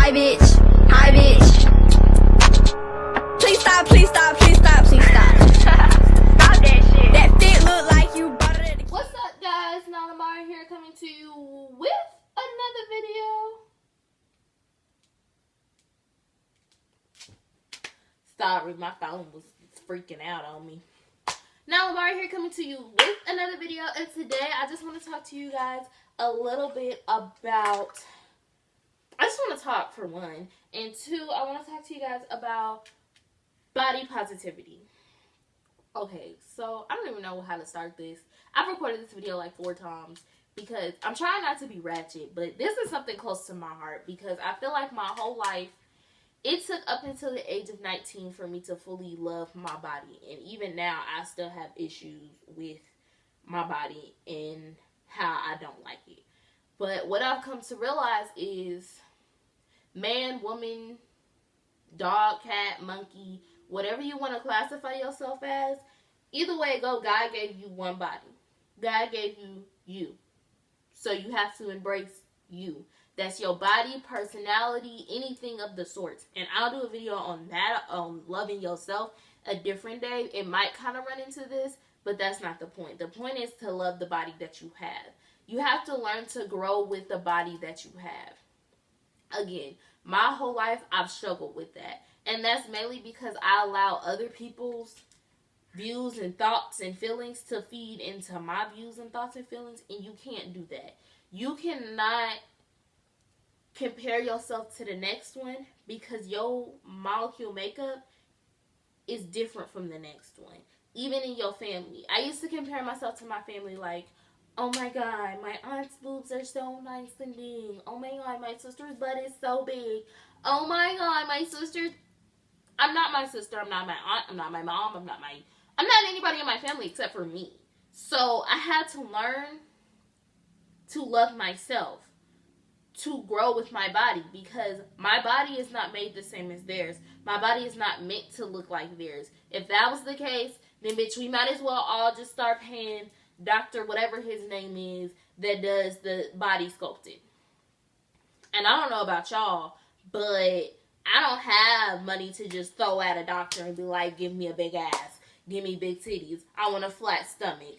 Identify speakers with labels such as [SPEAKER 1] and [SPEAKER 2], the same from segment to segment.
[SPEAKER 1] Hi bitch, hi bitch. Please stop, please stop, please stop, please stop. Stop that shit. That fit look like you bought it at.
[SPEAKER 2] What's up, guys? Nalamari here, coming to you with another video. Sorry, my phone was freaking out on me. Nalamari here, coming to you with another video, and today I just want to talk to you guys a little bit about. I just want to talk for one, and two, I want to talk to you guys about body positivity. Okay, so I don't even know how to start this. I've recorded this video like 4 times because I'm trying not to be ratchet, but this is something close to my heart because I feel like my whole life, it took up until the age of 19 for me to fully love my body. And even now, I still have issues with my body and how I don't like it. But what I've come to realize is man, woman, dog, cat, monkey, whatever you want to classify yourself as, either way it go, God gave you one body. God gave you you. So you have to embrace you. That's your body, personality, anything of the sorts. And I'll do a video on that, on loving yourself, a different day. It might kind of run into this, but that's not the point. The point is to love the body that you have. You have to learn to grow with the body that you have. Again, my whole life, I've struggled with that. And that's mainly because I allow other people's views and thoughts and feelings to feed into my views and thoughts and feelings. And you can't do that. You cannot compare yourself to the next one because your molecule makeup is different from the next one. Even in your family. I used to compare myself to my family like, oh my god, my aunt's boobs are so nice and big. Oh my god, my sister's butt is so big. Oh my god, my sister's... I'm not my sister, I'm not my aunt, I'm not my mom, I'm not anybody in my family except for me. So I had to learn to love myself, to grow with my body, because my body is not made the same as theirs. My body is not meant to look like theirs. If that was the case, then bitch, we might as well all just start paying Dr. whatever his name is that does the body sculpting. And I don't know about y'all, but I don't have money to just throw at a doctor and be like, give me a big ass, give me big titties, I want a flat stomach.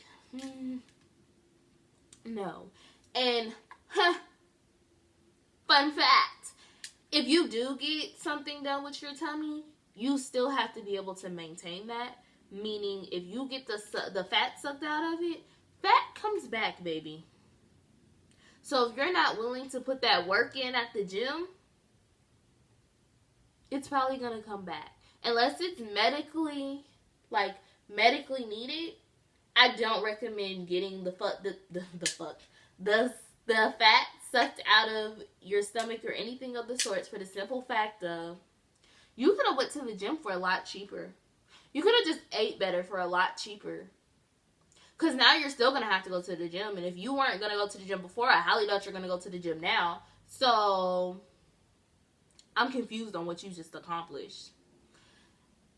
[SPEAKER 2] No. And fun fact, if you do get something done with your tummy, you still have to be able to maintain that. Meaning, if you get the fat sucked out of it, fat comes back, baby. So if you're not willing to put that work in at the gym, it's probably going to come back. Unless it's medically needed, I don't recommend getting the fat sucked out of your stomach or anything of the sorts for the simple fact of you could have went to the gym for a lot cheaper. You could have just ate better for a lot cheaper. Because now you're still going to have to go to the gym. And if you weren't going to go to the gym before, I highly doubt you're going to go to the gym now. So, I'm confused on what you just accomplished.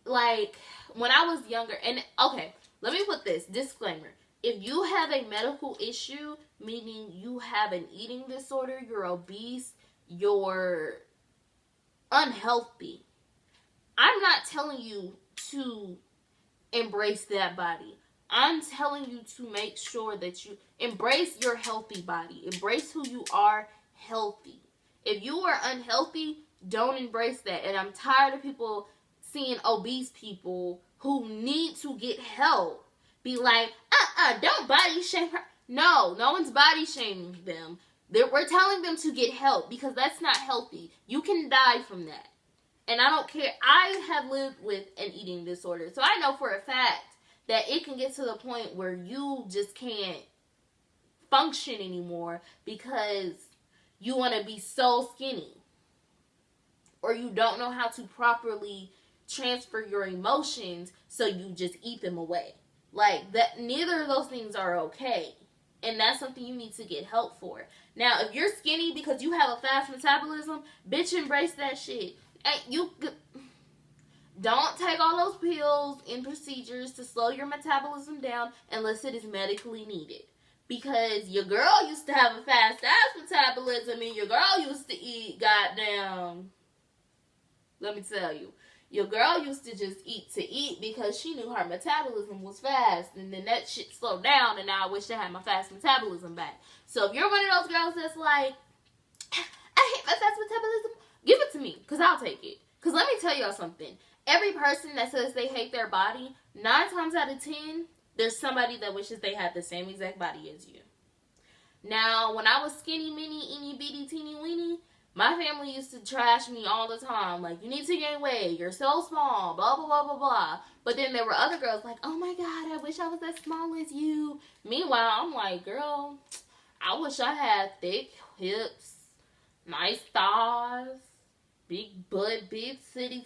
[SPEAKER 2] Like, when I was younger, and okay, let me put this disclaimer. If you have a medical issue, meaning you have an eating disorder, you're obese, you're unhealthy, I'm not telling you to embrace that body. I'm telling you to make sure that you embrace your healthy body. Embrace who you are healthy. If you are unhealthy, don't embrace that. And I'm tired of people seeing obese people who need to get help be like, don't body shame her. No one's body shaming them. We're telling them to get help because that's not healthy. You can die from that. And I don't care. I have lived with an eating disorder. So I know for a fact that it can get to the point where you just can't function anymore because you want to be so skinny. Or you don't know how to properly transfer your emotions, so you just eat them away. Like, that, neither of those things are okay. And that's something you need to get help for. Now, if you're skinny because you have a fast metabolism, bitch, embrace that shit. Don't take all those pills and procedures to slow your metabolism down unless it is medically needed. Because your girl used to have a fast ass metabolism and your girl used to eat goddamn, let me tell you, your girl used to just eat to eat because she knew her metabolism was fast, and then that shit slowed down, and now I wish I had my fast metabolism back. So if you're one of those girls that's like, I hate my fast metabolism, give it to me, because I'll take it. Because let me tell y'all something. Every person that says they hate their body, 9 times out of 10, there's somebody that wishes they had the same exact body as you. Now, when I was skinny, mini, eeny, bitty, teeny, weeny, my family used to trash me all the time. Like, you need to gain weight. You're so small. Blah, blah, blah, blah, blah. But then there were other girls like, oh my God, I wish I was as small as you. Meanwhile, I'm like, girl, I wish I had thick hips, nice thighs, big butt, big titties.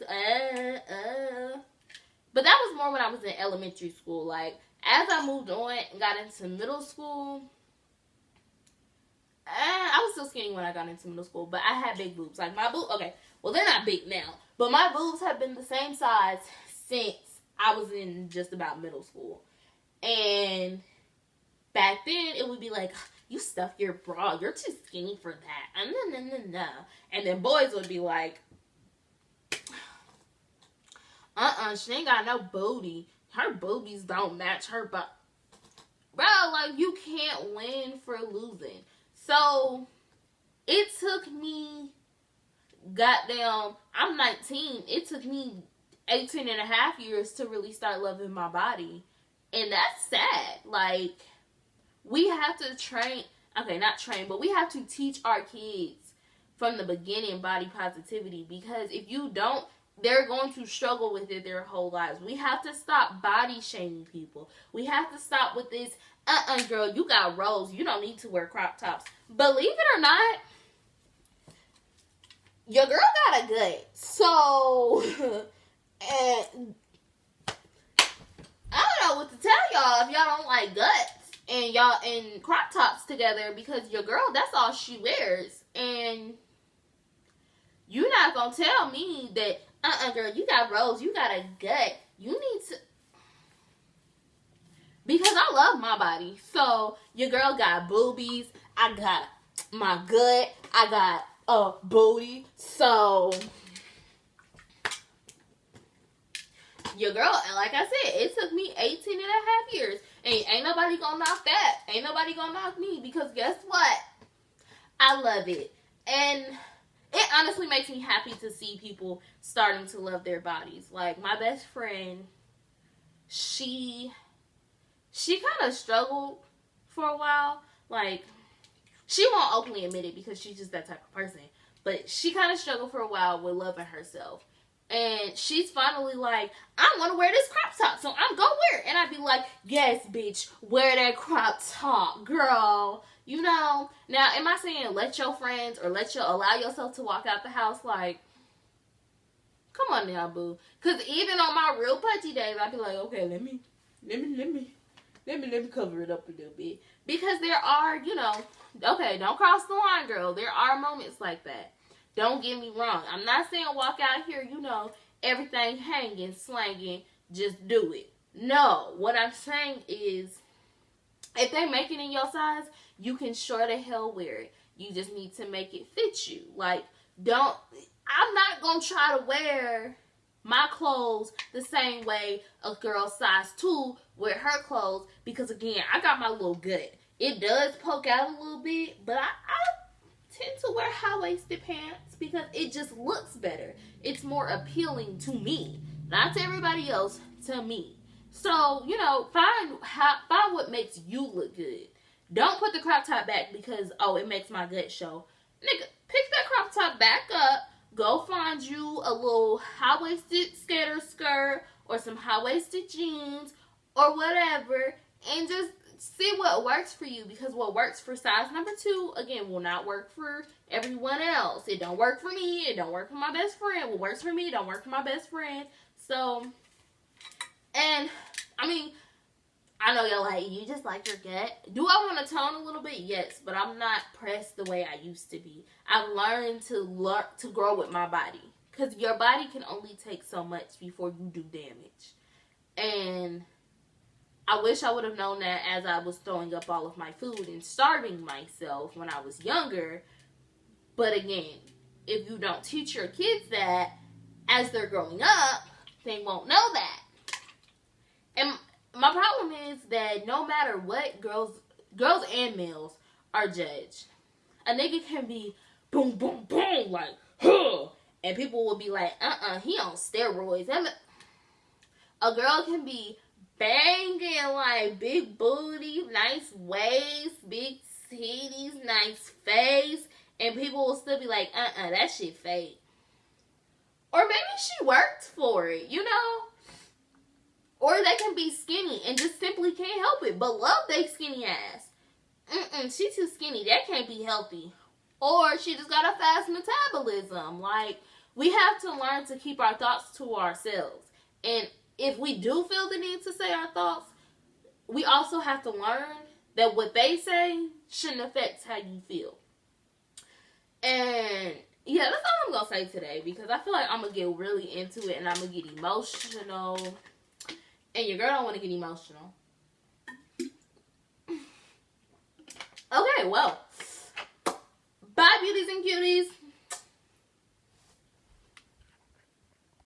[SPEAKER 2] But that was more when I was in elementary school. Like, as I moved on and got into middle school, I was still skinny when I got into middle school, but I had big boobs. Like, my boobs, okay, well, they're not big now, but my boobs have been the same size since I was in just about middle school. And back then, it would be like, you stuff your bra, you're too skinny for that. No. And then boys would be like, she ain't got no booty. Her boobies don't match her butt. Bro, like, you can't win for losing. So, it took me, goddamn, I'm 19. It took me 18 and a half years to really start loving my body. And that's sad. Like, we have to train, okay, not train, but we have to teach our kids from the beginning body positivity. Because if you don't, they're going to struggle with it their whole lives. We have to stop body shaming people. We have to stop with this, girl, you got rolls. You don't need to wear crop tops. Believe it or not, your girl got a gut. So, and I don't know what to tell y'all if y'all don't like guts and y'all in crop tops together, because your girl, that's all she wears. And you're not going to tell me that, girl, you got rolls, you got a gut. You need to, because I love my body. So, your girl got boobies. I got my gut. I got a booty. So, your girl, like I said, it took me 18 and a half years. And ain't nobody gonna knock that. Ain't nobody gonna knock me. Because guess what? I love it. And it honestly makes me happy to see people starting to love their bodies. Like, my best friend, she kind of struggled for a while. Like, she won't openly admit it because she's just that type of person. But she kind of struggled for a while with loving herself. And she's finally like, I want to wear this crop top, so I'm going to wear it. And I'd be like, yes, bitch, wear that crop top, girl. You know, now, am I saying let your friends or allow yourself to walk out the house? Like, come on now, boo. Because even on my real pudgy days, I'd be like, okay, let me cover it up a little bit. Because there are, you know, okay, don't cross the line, girl. There are moments like that. Don't get me wrong. I'm not saying walk out here, you know, everything hanging, slanging, just do it. No, what I'm saying is, if they make it in your size, you can sure the hell wear it. You just need to make it fit you. Like, I'm not going to try to wear my clothes the same way a girl size 2 wear her clothes, because again, I got my little gut. It does poke out a little bit, but I tend to wear high-waisted pants because it just looks better. It's more appealing to me, not to everybody else, to me. So, you know, find what makes you look good. Don't put the crop top back because, oh, it makes my gut show. Nigga, pick that crop top back up. Go find you a little high-waisted skater skirt or some high-waisted jeans or whatever, and just see what works for you, because what works for size number 2, again, will not work for everyone else. It don't work for me. It don't work for my best friend. What works for me don't work for my best friend. So, and, I mean, I know y'all like, you just like your gut. Do I want to tone a little bit? Yes, but I'm not pressed the way I used to be. I've learned to grow with my body, because your body can only take so much before you do damage. And I wish I would have known that as I was throwing up all of my food and starving myself when I was younger. But again, if you don't teach your kids that as they're growing up, they won't know that. And my problem is that no matter what, girls and males are judged. A nigga can be boom, boom, boom, like, huh. And people will be like, he on steroids. A girl can be banging, like, big booty, nice waist, big titties, nice face. And people will still be like, that shit fake. Or maybe she worked for it, you know? Or they can be skinny and just simply can't help it, but love they skinny ass. She too skinny. That can't be healthy. Or she just got a fast metabolism. Like, we have to learn to keep our thoughts to ourselves. And if we do feel the need to say our thoughts, we also have to learn that what they say shouldn't affect how you feel. And yeah, that's all I'm going to say today, because I feel like I'm going to get really into it and I'm going to get emotional. And your girl don't want to get emotional. Okay, well. Bye, beauties and cuties.